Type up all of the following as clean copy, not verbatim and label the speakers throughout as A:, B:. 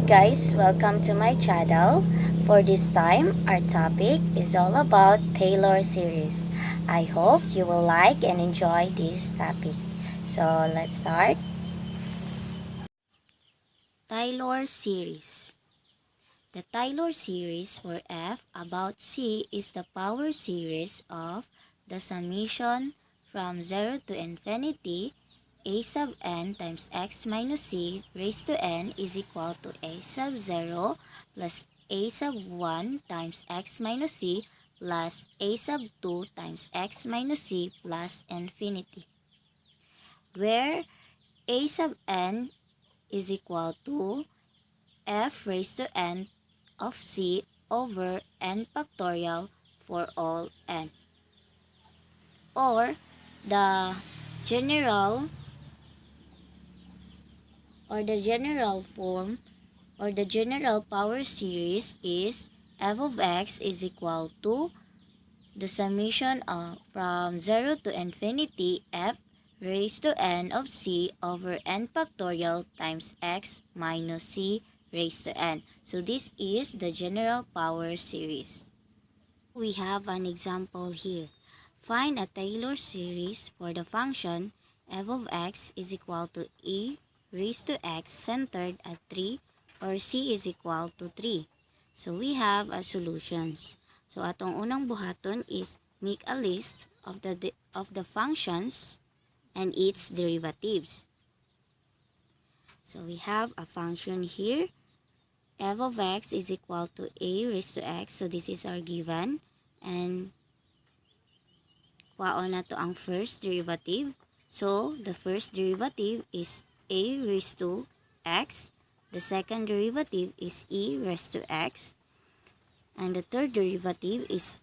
A: guys, welcome to my channel. For this time, our topic is all about Taylor series. I hope you will like and enjoy this topic. So let's start. Taylor series. The Taylor series for f about c is the power series of the summation from 0 to infinity a sub n times x minus c raised to n is equal to a sub 0 plus a sub 1 times x minus c plus a sub 2 times x minus c plus infinity, where a sub n is equal to f raised to n of c over n factorial for all n, or the general form or the general power series is f of x is equal to the summation from 0 to infinity f raised to n of c over n factorial times x minus c raised to n. So this is the general power series. We have an example here. Find a Taylor series for the function f of x is equal to e raised to x centered at 3 or c is equal to 3. So we have a solutions. So atong unang buhaton is make a list of the functions and its derivatives. So we have a function here. F of x is equal to a raised to x. So this is our given. And kwaon na to ang first derivative. So the first derivative is a raised to x. The second derivative is e raised to x. And the third derivative is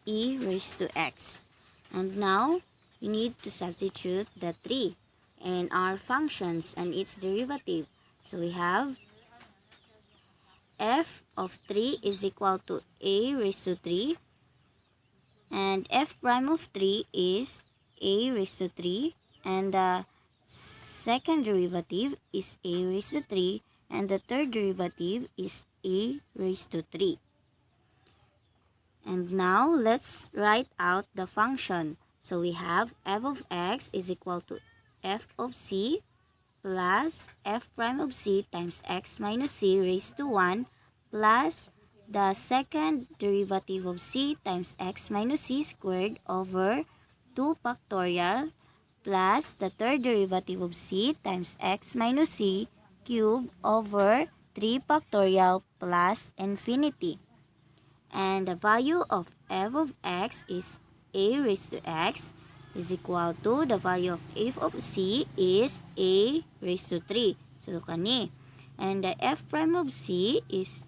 A: e raised to x. And now, we need to substitute the 3 in our functions and its derivative. So we have f of 3 is equal to a raised to 3. And f prime of 3 is a raised to 3. And the second derivative is a raised to 3. And the third derivative is a raised to 3. And now, let's write out the function. So we have f of x is equal to f of c plus f prime of c times x minus c raised to 1 plus the second derivative of c times x minus c squared over 2 factorial plus the third derivative of c times x minus c cubed over 3 factorial plus infinity. And the value of f of x is a raised to x is equal to the value of f of c is a raised to 3. So, kani. And the f prime of c is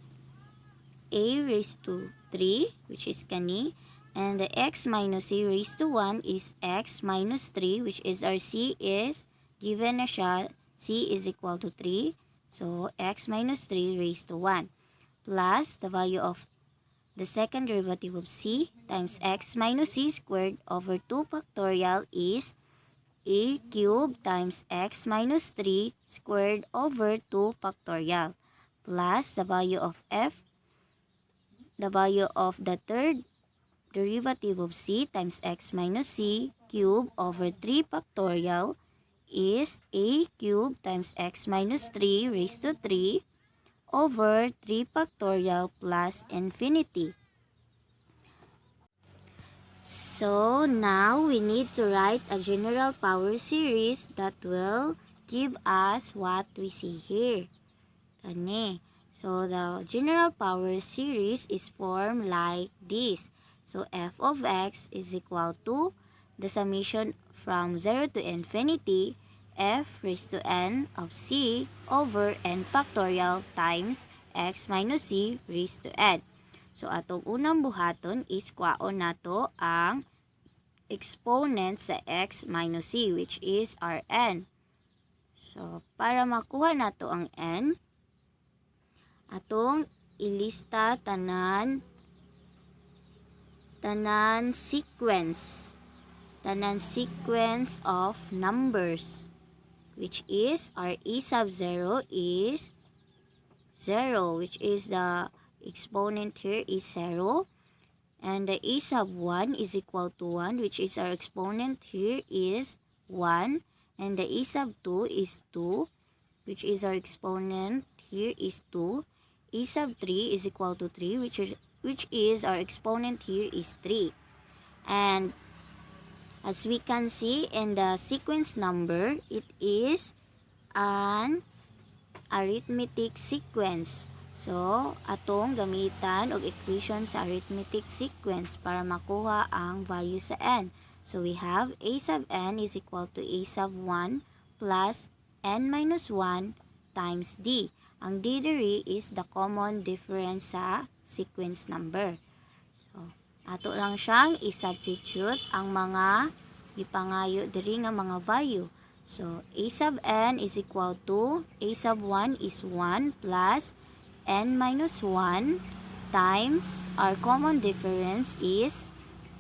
A: a raised to 3, which is kani. And the x minus c raised to 1 is x minus 3, which is our c is given na siya. C is equal to 3. So, x minus 3 raised to 1 plus the value of the second derivative of c times x minus c squared over 2 factorial is a cubed times x minus 3 squared over 2 factorial plus the value of f, the value of the third derivative of c times x minus c cubed over 3 factorial is a cubed times x minus 3 raised to 3 over 3 factorial plus infinity. So now we need to write a general power series that will give us what we see here. Kani. So the general power series is formed like this. So f of x is equal to the summation from 0 to infinity f raised to n of c over n factorial times x minus c raised to n. So, atong unang buhaton is kwaon nato ang exponent sa x minus c, which is our n. So, para makuha nato ang n, atong ilista tanan sequence of numbers, which is our e sub 0 is 0, which is the exponent here is 0. And the a sub 1 is equal to 1, which is our exponent here is 1. And the a sub 2 is 2, which is our exponent here is 2. A sub 3 is equal to 3, which is our exponent here is 3. And as we can see in the sequence number, it is an arithmetic sequence. So, atong gamitan og equation sa arithmetic sequence para makuha ang value sa n. So, we have a sub n is equal to a sub 1 plus n minus 1 times d. Ang d diri is the common difference sa sequence number. So, ato lang siyang i-substitute ang mga ipangayo diri nga mga value. So, a sub n is equal to a sub 1 is 1 plus n minus 1 times our common difference is,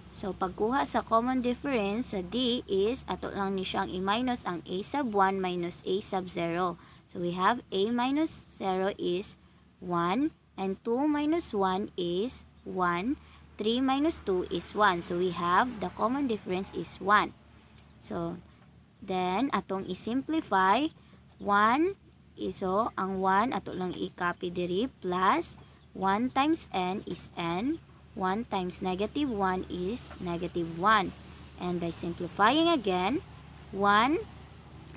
A: so pagkuha sa common difference sa d is ato lang ni siyang i-minus ang a sub 1 minus a sub 0. So we have a minus 0 is 1 and 2 minus 1 is 1. 3 minus 2 is 1. So we have the common difference is 1. So then atong i-simplify 1. So, ang 1 ato lang i-copy diri plus 1 times n is n. 1 times negative 1 is negative 1. And by simplifying again, 1,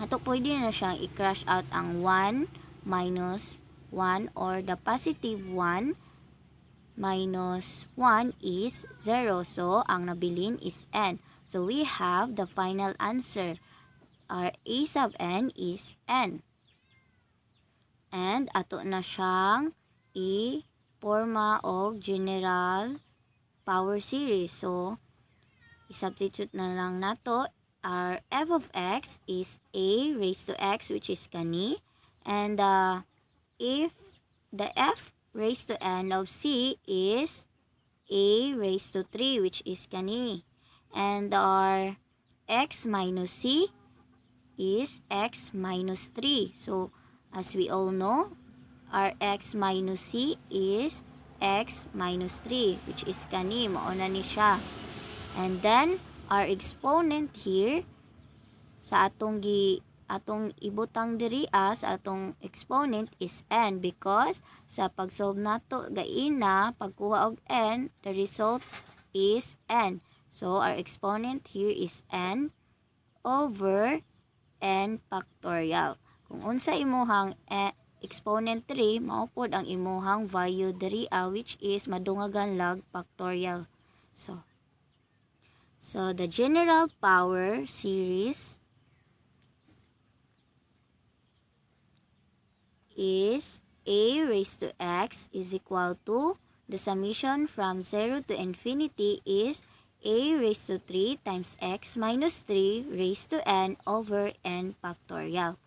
A: ato pwede na siyang i-crush out ang 1 minus 1 or the positive 1 minus 1 is 0. So, ang nabilin is n. So, we have the final answer. Our a sub n is n. And ato na siyang i-forma og general power series. So, i-substitute na lang nato. Our f of x is a raised to x, which is kani. And if the f raised to n of c is a raised to 3, which is kani. And our x minus c is x minus 3. So, as we all know, our x minus c is x minus 3, which is kani, mauna ni siya. And then, our exponent here, sa atong ibutang diri sa atong exponent is n, because sa pag-solve nato gaina, pagkuha og n, the result is n. So, our exponent here is n over n factorial. Kung unsa imuhang exponent 3, mao pod ang imuhang value diri which is madungagan lag factorial. So the general power series is a raised to x is equal to the summation from 0 to infinity is a raised to 3 times x minus 3 raised to n over n factorial.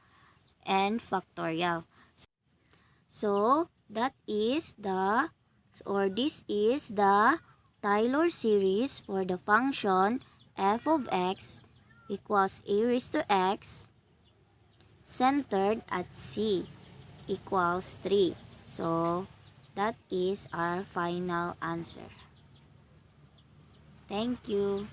A: So that is this is the Taylor series for the function f of x equals a raised to x centered at c equals 3. So that is our final answer. Thank you.